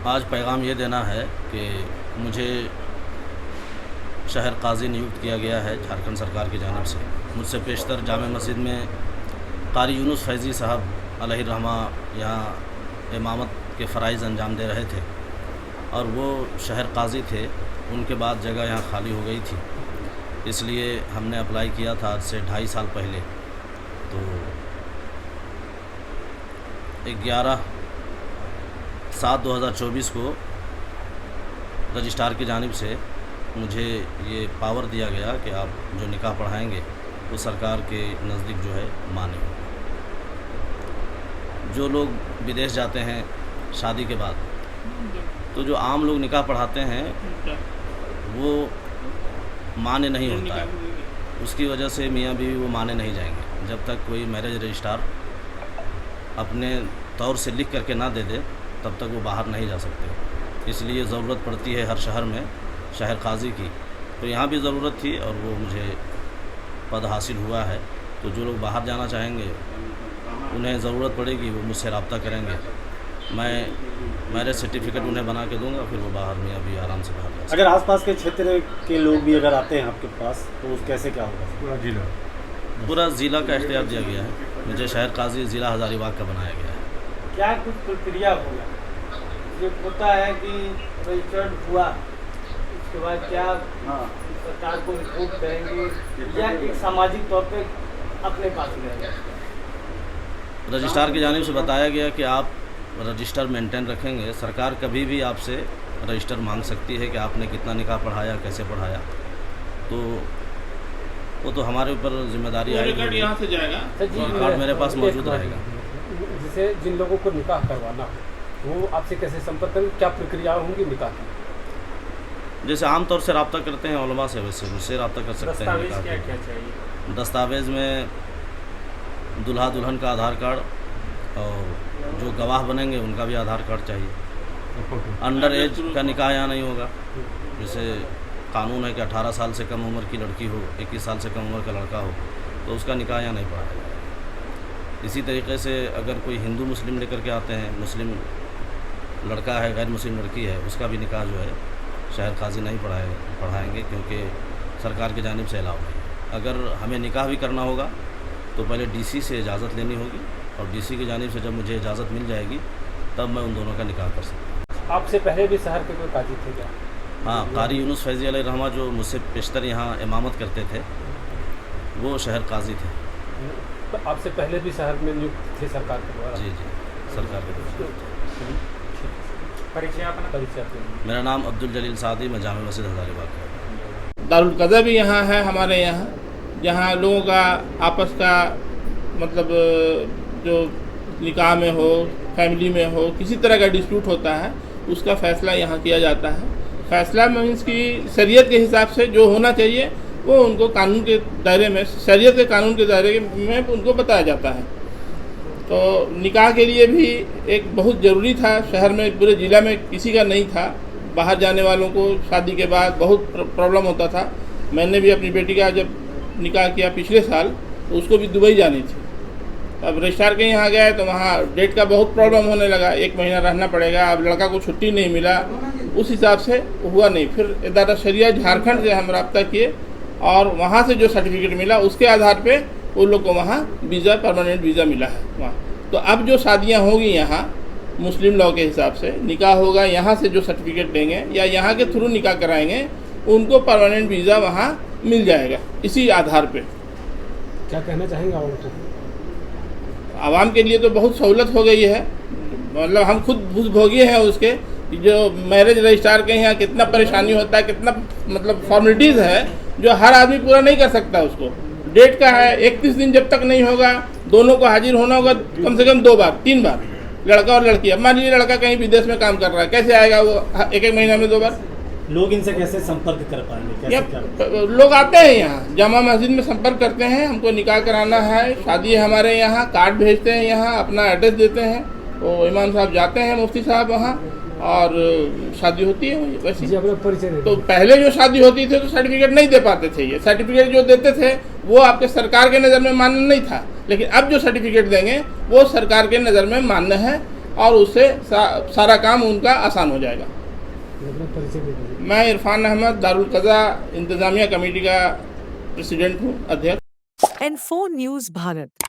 आज पैगाम ये देना है कि मुझे शहर काजी नियुक्त किया गया है झारखंड सरकार की जानिब से। मुझसे पेशतर जामे मस्जिद में कारी यूनुस फैज़ी साहब अलैहिर्रहमा यहाँ इमामत के फ़राइज़ अंजाम दे रहे थे और वो शहर काजी थे। उनके बाद जगह यहाँ खाली हो गई थी, इसलिए हमने अप्लाई किया था आज से 2.5 साल पहले। तो 11/7/2024 को रजिस्ट्रार की जानिब से मुझे ये पावर दिया गया कि आप जो निकाह पढ़ाएंगे वो सरकार के नज़दीक जो है मान्य होगा। जो लोग विदेश जाते हैं शादी के बाद, तो जो आम लोग निकाह पढ़ाते हैं वो मान्य नहीं होता है। उसकी वजह से मियाँ बीवी वो माने नहीं जाएंगे जब तक कोई मैरिज रजिस्ट्रार अपने तौर से लिख करके ना दे दे, तब तक वो बाहर नहीं जा सकते। इसलिए ज़रूरत पड़ती है हर शहर में शहर काजी की। तो यहाँ भी ज़रूरत थी और वो मुझे पद हासिल हुआ है। तो जो लोग बाहर जाना चाहेंगे उन्हें ज़रूरत पड़ेगी, वो मुझसे रब्ता करेंगे। मैं मैरिज सर्टिफिकेट उन्हें बना के दूंगा, फिर वो बाहर में अभी आराम से बाहर जा सकते। अगर आसपास के क्षेत्र के लोग भी अगर आते हैं आपके पास तो कैसे क्या होगा? पूरा ज़िला का इख्तियार दिया गया है। मुझे शहर काजी ज़िला हज़ारीबाग का बनाया गया है। क्या कुछ प्रक्रिया होगा? ये होता है कि रजिस्टर्ड हुआ, उसके बाद क्या सरकार को रिपोर्ट करेंगे या एक सामाजिक तौर पे अपने पास रहेगा? रजिस्ट्रार की जानिब से बताया गया कि आप रजिस्टर मेंटेन रखेंगे। सरकार कभी भी आपसे रजिस्टर मांग सकती है कि आपने कितना निकाह पढ़ाया, कैसे पढ़ाया। तो वो तो हमारे ऊपर जिम्मेदारी आएगी। यहाँ से जाएगा, रिकॉर्ड मेरे पास मौजूद रहेगा। जिसे जिन लोगों को निकाह करवाना हो वो आपसे कैसे संपर्क करें? क्या प्रक्रिया होंगी निकाह की? जैसे आमतौर से रब्ता करते हैं उलमा से, वैसे मुझसे रब्ता कर सकते हैं। दस्तावेज क्या क्या चाहिए? दस्तावेज़ में दूल्हा दुल्हन का आधार कार्ड और जो गवाह बनेंगे उनका भी आधार कार्ड चाहिए। अंडर एज का निकाह यहाँ नहीं होगा। जैसे कानून है कि 18 साल से कम उम्र की लड़की हो, 21 साल से कम उम्र का लड़का हो, तो उसका निकाह यहाँ नहीं पढ़ाया जाएगा। इसी तरीके से अगर कोई हिंदू मुस्लिम लेकर के आते हैं, मुस्लिम लड़का है, गैर मुस्लिम लड़की है, उसका भी निकाह जो है शहर काजी नहीं पढ़ाएंगे, क्योंकि सरकार की जानिब से अलाउ नहीं। अगर हमें निकाह भी करना होगा तो पहले डीसी से इजाज़त लेनी होगी और डीसी की जानिब से जब मुझे इजाज़त मिल जाएगी तब मैं उन दोनों का निकाह कर सकता हूँ। आपसे पहले भी शहर के कोई काजी थे क्या? हाँ, कारी यूनुस फैज़ी अलैहिर्रहमा जो मुझसे पेशतर यहाँ इमामत करते थे वो शहर काजी थे। तो आपसे पहले भी शहर में नियुक्त थे सरकार के द्वारा? जी, सरकार के द्वारा। परिचय अपना? परिचय? मेरा नाम अब्दुल जलील सादी, मैं जामे मस्जिद हज़ारीबाग का। दारुल क़ज़ा भी यहाँ है हमारे यहाँ, जहाँ लोगों का आपस का मतलब जो निकाह में हो, फैमिली में हो, किसी तरह का डिस्प्यूट होता है उसका फ़ैसला यहाँ किया जाता है। फ़ैसला मीन्स की शरीयत के हिसाब से जो होना चाहिए वो उनको कानून के दायरे में, शरीयत के कानून के दायरे में उनको बताया जाता है। तो निकाह के लिए भी एक बहुत ज़रूरी था, शहर में पूरे ज़िला में किसी का नहीं था। बाहर जाने वालों को शादी के बाद बहुत प्रॉब्लम होता था। मैंने भी अपनी बेटी का जब निकाह किया पिछले साल तो उसको भी दुबई जानी थी। अब रजिस्ट्रार के यहाँ गए तो वहाँ डेट का बहुत प्रॉब्लम होने लगा, 1 महीना रहना पड़ेगा। अब लड़का को छुट्टी नहीं मिला, उस हिसाब से हुआ नहीं। फिर इदारा शरिया झारखंड से हम रब्ता किए और वहाँ से जो सर्टिफिकेट मिला उसके आधार पे उन लोग को वहाँ वीज़ा, परमानेंट वीज़ा मिला है वहाँ। तो अब जो शादियाँ होंगी यहाँ मुस्लिम लॉ के हिसाब से, निकाह होगा यहाँ से जो सर्टिफिकेट देंगे या यहाँ के थ्रू निकाह कराएंगे उनको परमानेंट वीज़ा वहाँ मिल जाएगा। इसी आधार पे क्या कहना चाहेंगे आवाम को? आवाम के लिए तो बहुत सहूलत हो गई है। मतलब हम खुद भुगतभोगी हैं उसके, जो मैरिज रजिस्ट्रार के यहाँ कितना परेशानी होता है, कितना मतलब फॉर्मेलिटीज़ है जो हर आदमी पूरा नहीं कर सकता। उसको डेट का है, 31 दिन जब तक नहीं होगा दोनों को हाजिर होना होगा कम से कम 2 बार 3 बार, लड़का और लड़की। अब मान लीजिए लड़का कहीं विदेश में काम कर रहा है, कैसे आएगा वो 1-1 महीना में 2 बार? लोग इनसे कैसे संपर्क कर पाएंगे? कैसे क्या? लोग आते हैं यहाँ जामा मस्जिद में संपर्क करते हैं, हमको निकाह कराना है, शादी है हमारे यहाँ, कार्ड भेजते हैं, यहाँ अपना एड्रेस देते हैं, तो इमाम साहब जाते हैं, मुफ्ती साहब वहाँ, और शादी होती है वैसे। तो पहले जो शादी होती थी तो सर्टिफिकेट नहीं दे पाते थे। ये सर्टिफिकेट जो देते थे वो आपके सरकार के नज़र में मान्य नहीं था, लेकिन अब जो सर्टिफिकेट देंगे वो सरकार के नज़र में मान्य है। और उससे सारा काम उनका आसान हो जाएगा। मैं इरफान अहमद दारुल कज़ा इंतज़ामिया कमेटी का प्रेसिडेंट हूँ, अध्यक्ष। N4 news Bharat.